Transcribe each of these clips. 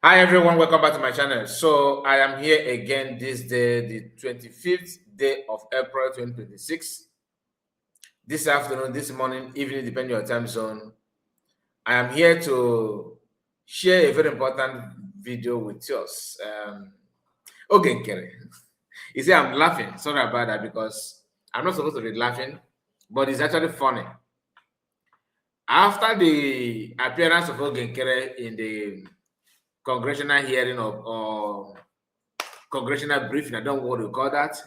Hi everyone, welcome back to my channel. So I am here again this day, the 25th day of April 2026. This afternoon, this morning, evening, depending on your time zone. I am here to share a very important video with us. Okay, Nkere. You see, I'm laughing. Sorry about that because I'm not supposed to be laughing, but it's actually funny. After the appearance of Nkere in the congressional hearing or congressional briefing, I don't know what to call that,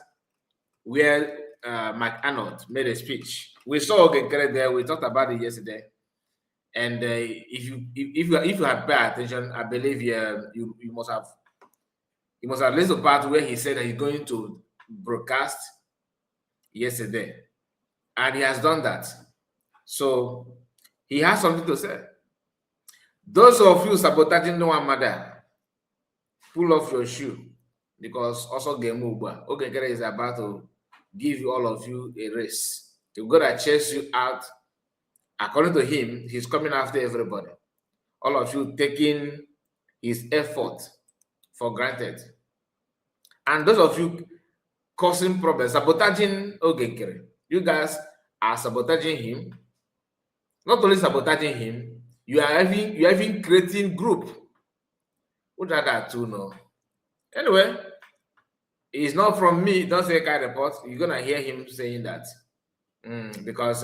where Mike Arnold made a speech. We saw Nkere there. We talked about it yesterday. And if you have paid attention, I believe you must have listened to the part where he said that he's going to broadcast yesterday, and he has done that. So he has something to say. Those of you sabotaging no one mother, pull off your shoe because also game over. Nkere is about to give you all of you a race. You're gonna chase you out. According to him, he's coming after everybody. All of you taking his effort for granted. And those of you causing problems, sabotaging Nkere, you guys are sabotaging him. Not only sabotaging him, you are even creating group. What are that too? No. Anyway, it's not from me. Don't say kind report. You're gonna hear him saying that. Because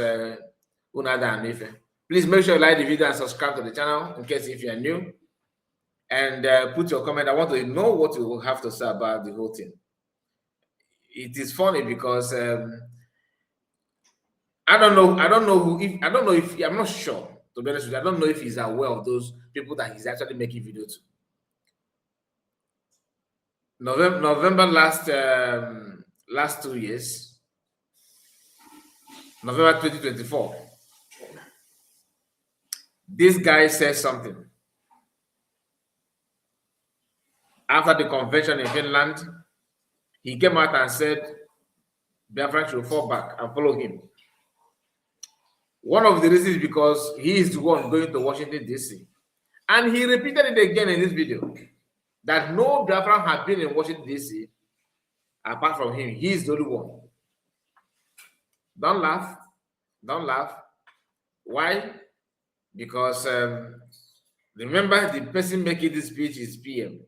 please make sure you like the video and subscribe to the channel in case if you are new. And put your comment. I want to know what you have to say about the whole thing. It is funny because I don't know if I'm not sure, to be honest with you. I don't know if he's aware of those people that he's actually making video to. November last 2 years, November 2024, this guy says something after the convention in Finland. He came out and said Biafra should fall back and follow him. One of the reasons is because he is the one going to Washington, D.C. And he repeated it again in this video that no Biafran had been in Washington, D.C. apart from him. He is the only one. Don't laugh. Don't laugh. Why? Because remember, the person making this speech is PM.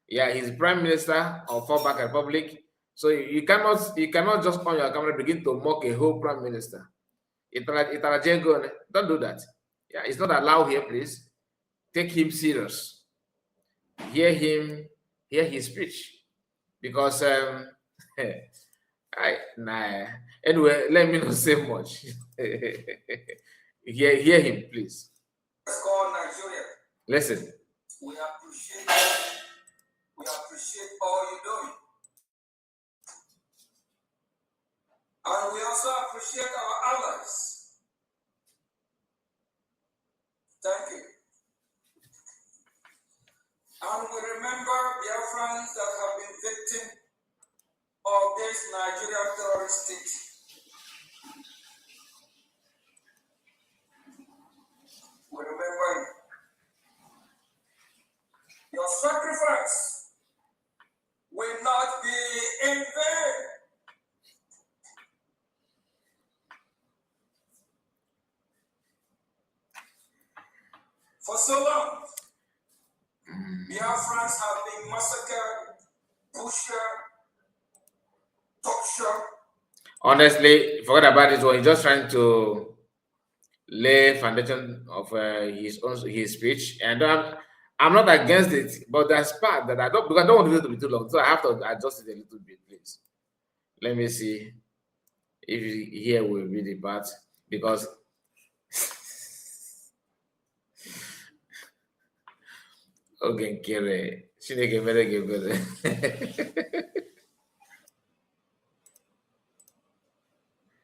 Yeah, he's Prime Minister of Fallback Republic. So you cannot just on your camera begin to mock a whole Prime Minister. Don't do that. Yeah, it's not allowed here, please. Take him serious. Hear his speech. Because anyway, let me not say much. hear him, please. Let's call Nigeria. Listen. We appreciate all you're doing. And we also appreciate our allies. Thank you. And we remember Biafrans that have been victims of this Nigerian terrorist state. We remember you. Your sacrifice will not be in vain. For so long, Biafrans have been massacred, tortured. Honestly, forget about this one. He's just trying to lay foundation of his speech, and I'm not against it, but there's part that I don't, because I don't want the video to be too long, so I have to adjust it a little bit, please. Let me see if here will be the part, because okay, Nkere, Chineke mere gị ebere.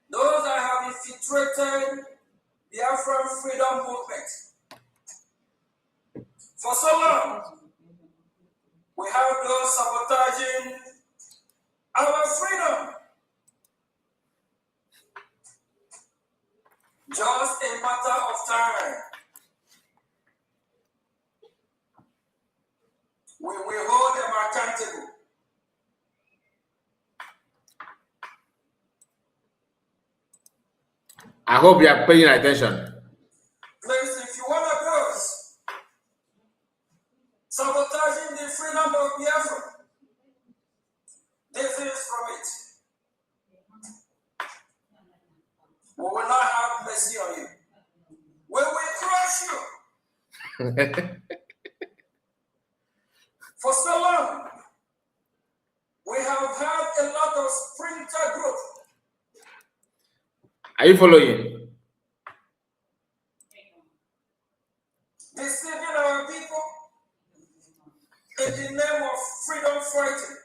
Those that have infiltrated the Afro freedom movement for so long, we have those sabotaging our freedom. Just a matter of time. We will hold them accountable. I hope you are paying attention. Please, if you want to do us, sabotaging the freedom of Biafra, this is from it. We will not have mercy on you. We will crush you. For so long, we have had a lot of sprinter growth. Are you following? Deceiving our people in the name of freedom fighting.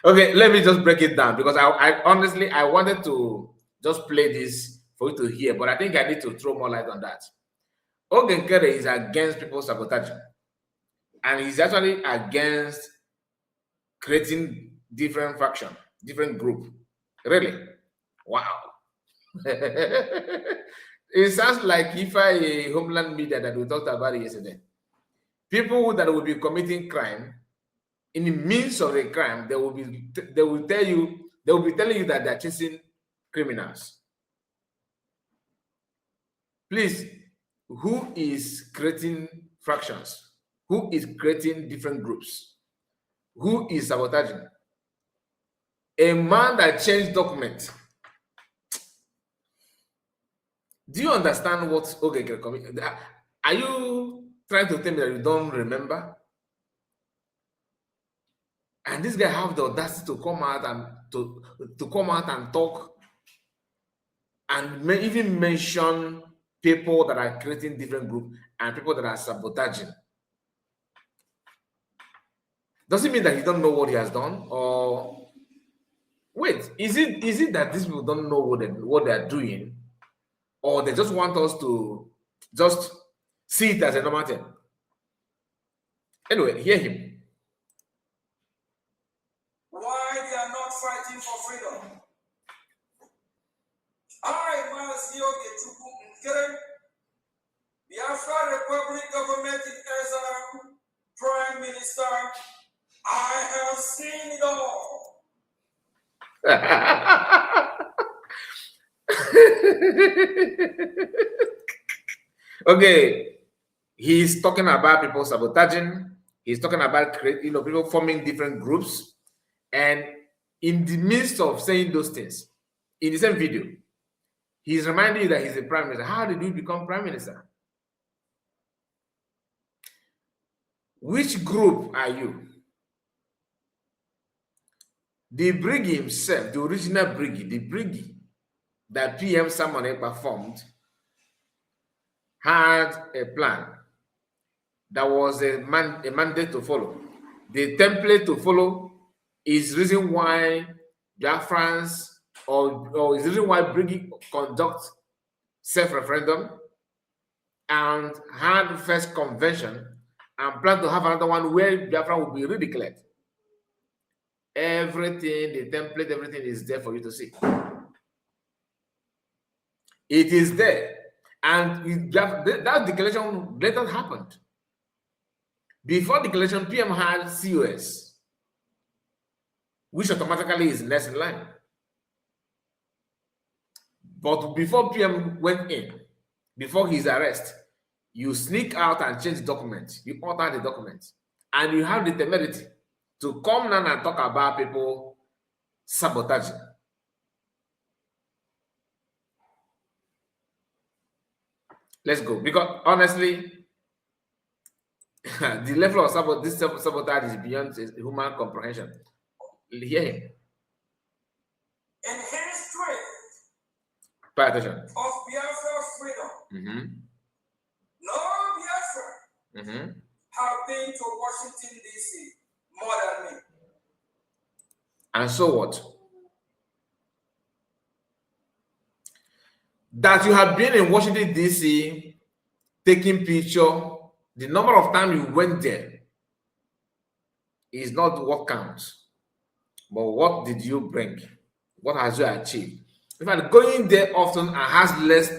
Okay, let me just break it down because I honestly I wanted to just play this for you to hear, but I think I need to throw more light on that. Nkere is against people sabotaging, and he's actually against creating different faction, different group. Really? Wow. It sounds like if a homeland media that we talked about yesterday. People that will be committing crime, in the midst of a crime, they will be telling you that they're chasing criminals. Please, who is creating fractions? Who is creating different groups? Who is sabotaging? A man that changed documents. Do you understand what Nkere committed? Are you trying to tell me that you don't remember? And this guy have the audacity to come out and to come out and talk and even mention people that are creating different groups and people that are sabotaging. Does it mean that he don't know what he has done? Or wait, is it that these people don't know what they are doing, or they just want us to just see it as a normal thing? Anyway, hear him. Why they are not fighting for freedom? I, Nkere, Biafra Republic government in exile, Prime Minister, I have seen it all. Okay, he's talking about people sabotaging. He's talking about people forming different groups, and in the midst of saying those things, in the same video, he's reminding you that he's a prime minister. How did you become prime minister? Which group are you? The brig himself, the original brig, the brig that PM Samane performed, had a plan. That was a mandate to follow. The template to follow is reason why Biafrans or is the reason why brig conduct self-referendum and had first convention and plan to have another one where Biafra will be redeclared. Everything, the template, everything is there for you to see. It is there. And that declaration later happened. Before declaration, PM had COS, which automatically is next in line. But before PM went in, before his arrest, you sneak out and change the document. You alter the document. And you have the temerity to come down and talk about people sabotaging. Let's go. Because honestly, the level of this sabotage is beyond human comprehension. Hear him. In history, pay attention, of Biafra freedom, no Biafra have been to Washington, D.C. more than me. And so what? That you have been in Washington, D.C. taking picture, the number of times you went there is not what counts, but what did you bring? What has you achieved? In fact, going there often and has less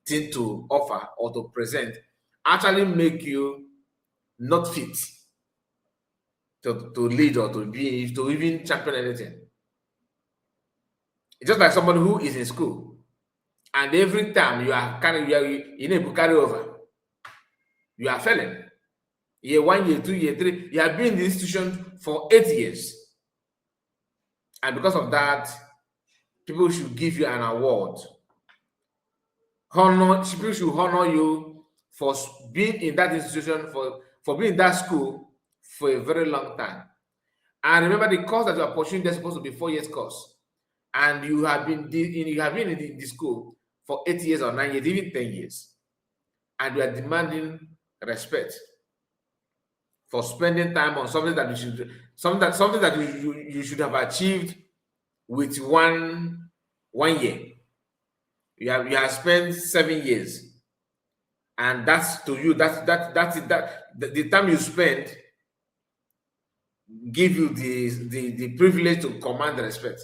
thing to offer or to present actually make you not fit to lead or to even champion anything. It's just like somebody who is in school, and every time you need to carry over, you are failing. Year 1, year 2, year 3, you have been in the institution for 8 years. And because of that, people should give you an award. People should honor you for being in that institution, for being in that school for a very long time. And remember, the course that you are pursuing, they're supposed to be 4 years course. And you have been in the school for 8 years or 9 years, even 10 years. And you are demanding respect for spending time on something that you should have achieved with one year. You have spent 7 years, and that's to you. The time you spend give you the privilege to command respect.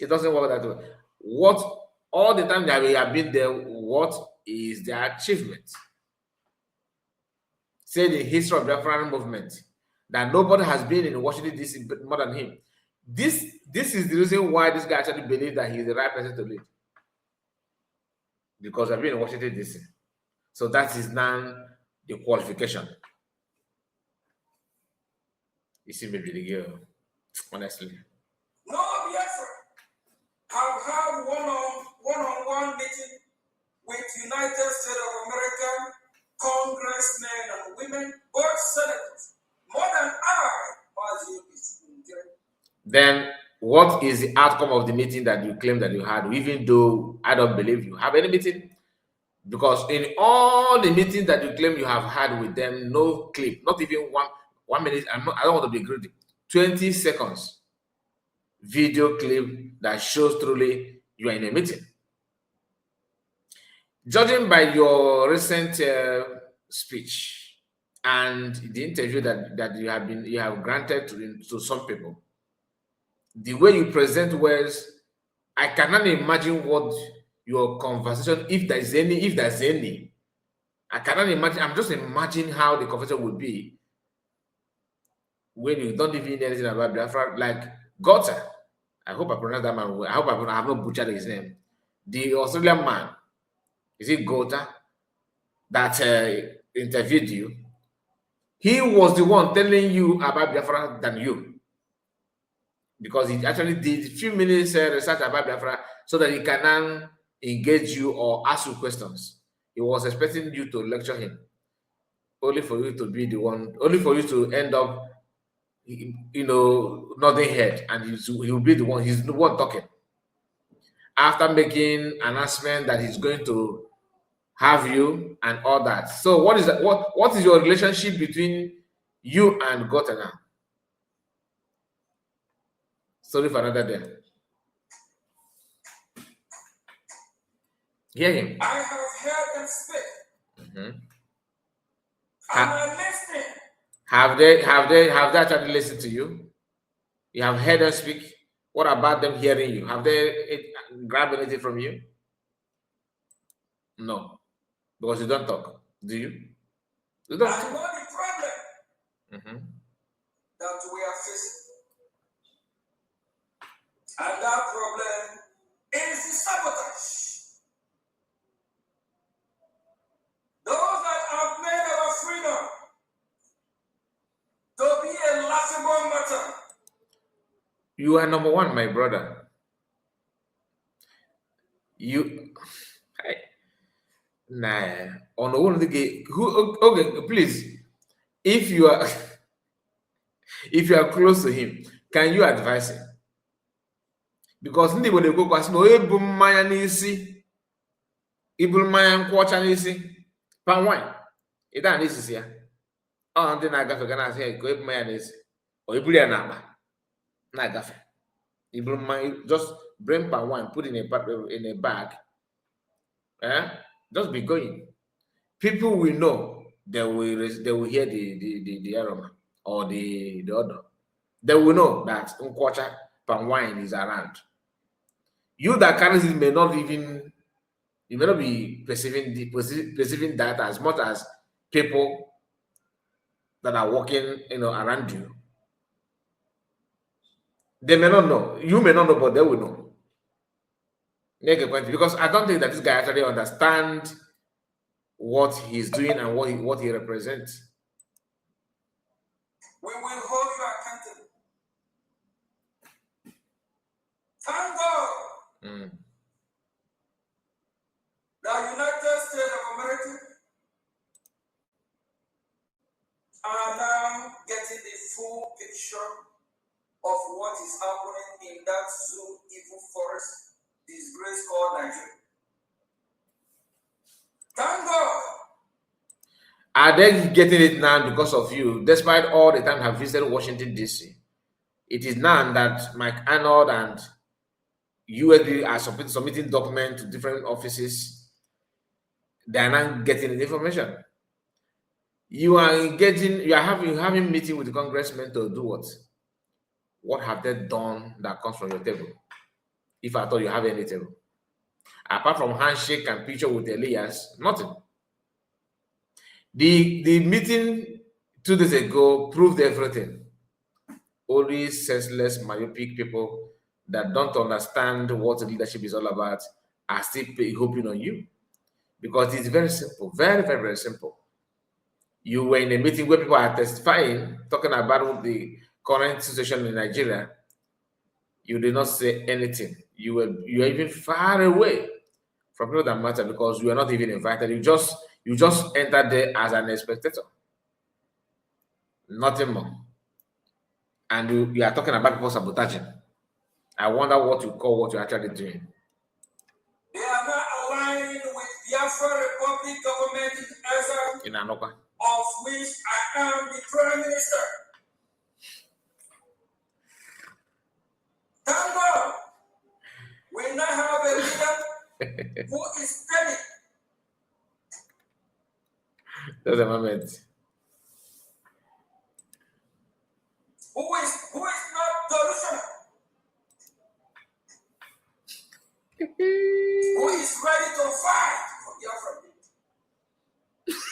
It doesn't work that way. What all the time that we have been there, what is the achievement? Say the history of the African movement, that nobody has been in Washington DC more than him. This is the reason why this guy actually believes that he's the right person to lead. Because I've been in Washington DC. So that is now the qualification. You see, maybe the girl, honestly. No Biafra have had one-on-one meeting with United States of America congressmen and women, both senators, more than I. Then what is the outcome of the meeting that you claim that you had, even though I don't believe you have any meeting? Because in all the meetings that you claim you have had with them, no clip, not even 1 minute. I don't want to be greedy. 20 seconds video clip that shows truly you are in a meeting. Judging by your recent speech and the interview that you have granted to some people, the way you present words, I cannot imagine what your conversation, if there's any, I cannot imagine. I'm just imagining how the conversation would be when you don't even know anything about Biafra. Like Gota, I hope I pronounced that man well. I hope I have not butchered his name. The Australian man, is it Gota, that interviewed you? He was the one telling you about Biafra than you, because he actually did a few minutes research about Biafra so that he can engage you or ask you questions. He was expecting you to lecture him, only for you to be the one, only for you to end up, nodding head, and he'll be the one. He's the one talking after making announcement that he's going to have you and all that. So what is that? What is your relationship between you and Gota now? Sorry for another day. Hear him. I have heard them speak. Mm-hmm. I'm listening. Have they actually listened to you? You have heard them speak. What about them hearing you? Have they grabbed anything from you? No, because you don't talk. Do you? You don't. I know the problem that we are facing, and that problem is the sabotage. Those that have made our freedom to be a laughable matter. You are number one, my brother. On the one of the game, okay, please, if you are close to him, can you advise him? Because ndị Igbo na-ekwu kwasị na onye bụ mmanya n'isi, iburu mmanya nkwọcha n'isi, palm wine, ịda n'isi ya. Ọ ndị na-agafe ga na-asị ya ka ebu mmanya n'isi, o iburu ya n'akpa na-agafe. Iburu mmanya, just bring palm wine, put in a bag, just be going. People will know. They will hear the aroma or the odor. They will know that Nkwacha palm wine is around. You that carries it may not be perceiving that as much as people that are working, around you. They may not know. You may not know, but they will know. Make a point, because I don't think that this guy actually understands what he's doing and what he represents. We will hold you accountable. Thank God. The United States of America are now getting the full picture of what is happening in that zoo evil forest disgrace called Nigeria. Thank God. Are they getting it now because of you, despite all the time I have visited Washington, D.C.? It is now that Mike Arnold and USD are submitting documents to different offices. They are not getting the information. You are having meeting with the congressmen to do what? What have they done that comes from your table? If I thought you have any table. Apart from handshake and picture with Elias, nothing. The meeting 2 days ago proved everything. Only senseless, myopic people that don't understand what leadership is all about are still hoping on you. Because it's very simple, very, very, very simple. You were in a meeting where people are testifying, talking about the current situation in Nigeria. You did not say anything. You were even far away from people that matter, because you are not even invited. You just entered there as an spectator. Nothing more. And you are talking about people sabotaging. I wonder what you call what you're actually doing. They are not aligned with Biafra Republic government in Anoka, of which I am the Prime Minister. Thank God, we now have a leader who is steady. That's a moment. Who is not delusional. Who is ready to fight for Biafra.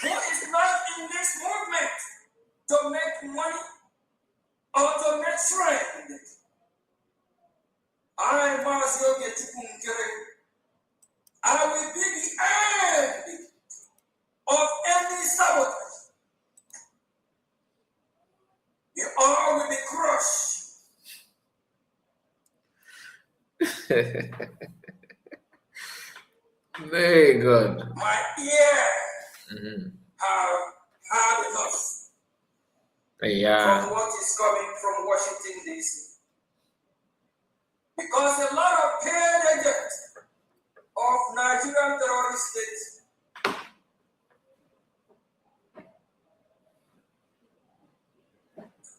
Who is not in this movement to make money or to make friends. I must get Nkere. I will be the end of any sabotage. You all will be crushed. Very good. My ear have had enough from what is coming from Washington, D.C. Because a lot of paid agents of Nigerian terrorist states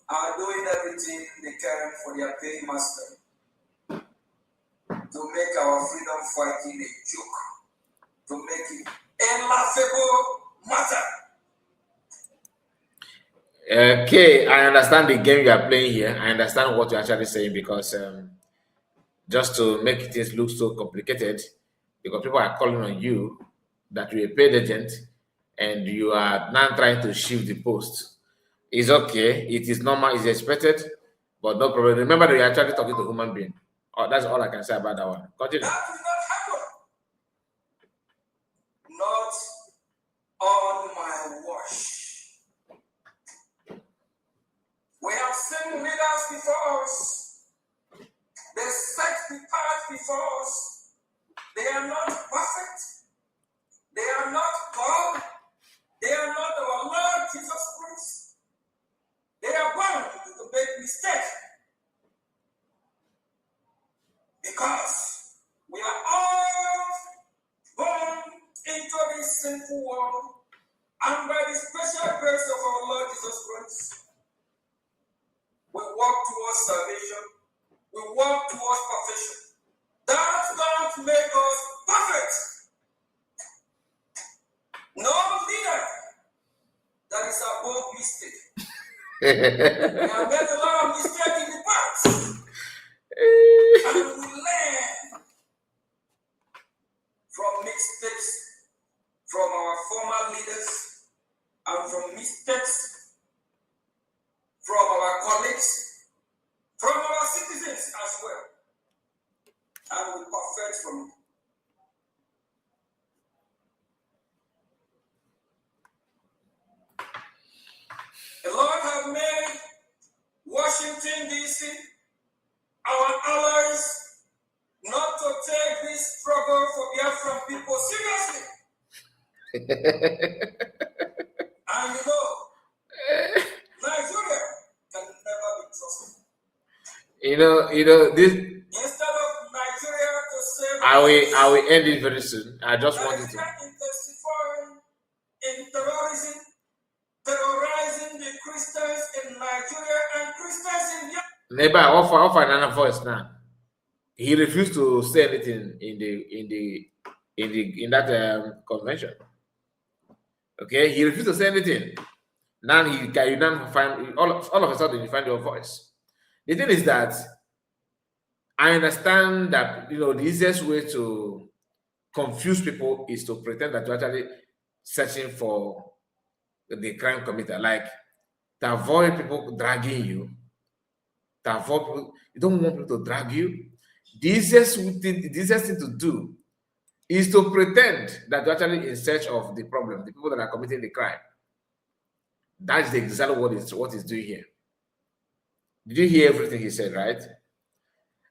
are doing everything they can for their paying master to make our freedom fighting a joke, to make it a laughable matter. Okay, I understand the game you are playing here. I understand what you're actually saying, because just to make things look so complicated, because people are calling on you that you're a paid agent and you are now trying to shift the post. It's okay. It is normal. It's expected, but no problem. Remember that you're actually talking to a human being. Oh, that's all I can say about that one. Continue. That will not happen. Not on my watch. We have seen leaders before us. They set the path before us. They are not perfect. They are not God. They are not our Lord Jesus Christ. They are bound to make mistakes. Because we are all born into this sinful world, and by the special grace of our Lord Jesus Christ, we walk towards salvation. We walk towards perfection. That don't make us perfect. No leader that is above mistake. We have made a lot of mistakes in the past. And we learn from mistakes from our former leaders and from mistakes from our colleagues, from our citizens as well, and we perfect from it. The Lord have made Washington, D.C., our allies, not to take this struggle for Biafran people seriously. And you know, Nigeria can never be trusted. This. Instead of Nigeria to save, I will end it very soon. I just wanted to intensifying in terrorism, terrorizing the Christians in Nigeria and Christians in Biafra. Neighbor, offer another voice now. He refused to say anything in that convention. Okay, he refused to say anything. Now you now find all of a sudden you find your voice. The thing is that I understand that the easiest way to confuse people is to pretend that you're actually searching for the crime committer, like to avoid people dragging you. To avoid people, you don't want people to drag you. The easiest thing to do is to pretend that you're actually in search of the problem, the people that are committing the crime. That's exactly what he's doing here. Did you hear everything he said, right?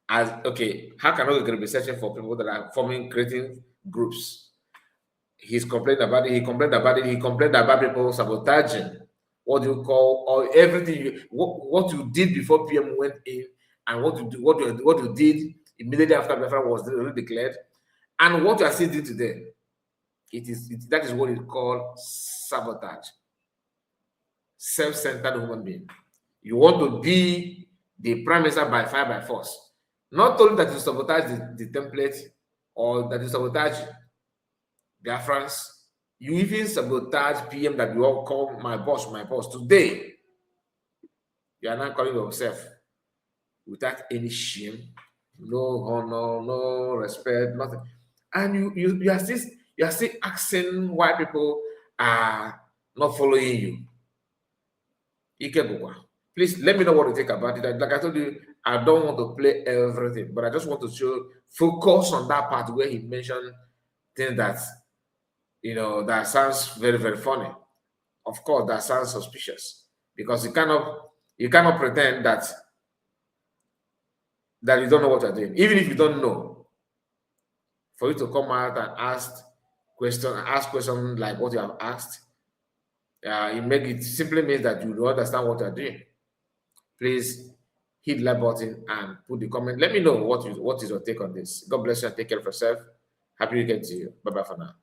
How can we be searching for people that are creating groups? He's complained about it. He complained about people sabotaging. What do you call or everything? What you did before PM went in, and what you did immediately after Biafra was really declared, and what you are still doing today. That is what is called sabotage. Self-centered human being. You want to be the prime minister by fire by force. Not only that you sabotage the template or that you sabotage Biafrans, you even sabotage PM that you all call my boss. Today, you are not calling yourself without any shame, no honor, no respect, nothing. And you are still asking why people are not following you. Please let me know what you think about it. Like I told you, I don't want to play everything, but I just want to focus on that part where he mentioned things that that sounds very, very funny. Of course, that sounds suspicious because you cannot pretend that you don't know what you're doing, even if you don't know. For you to come out and ask questions like what you have asked, it simply means that you don't understand what you're doing. Please hit the like button and put the comment. Let me know what is your take on this. God bless you and take care of yourself. Happy weekend to you. Bye bye for now.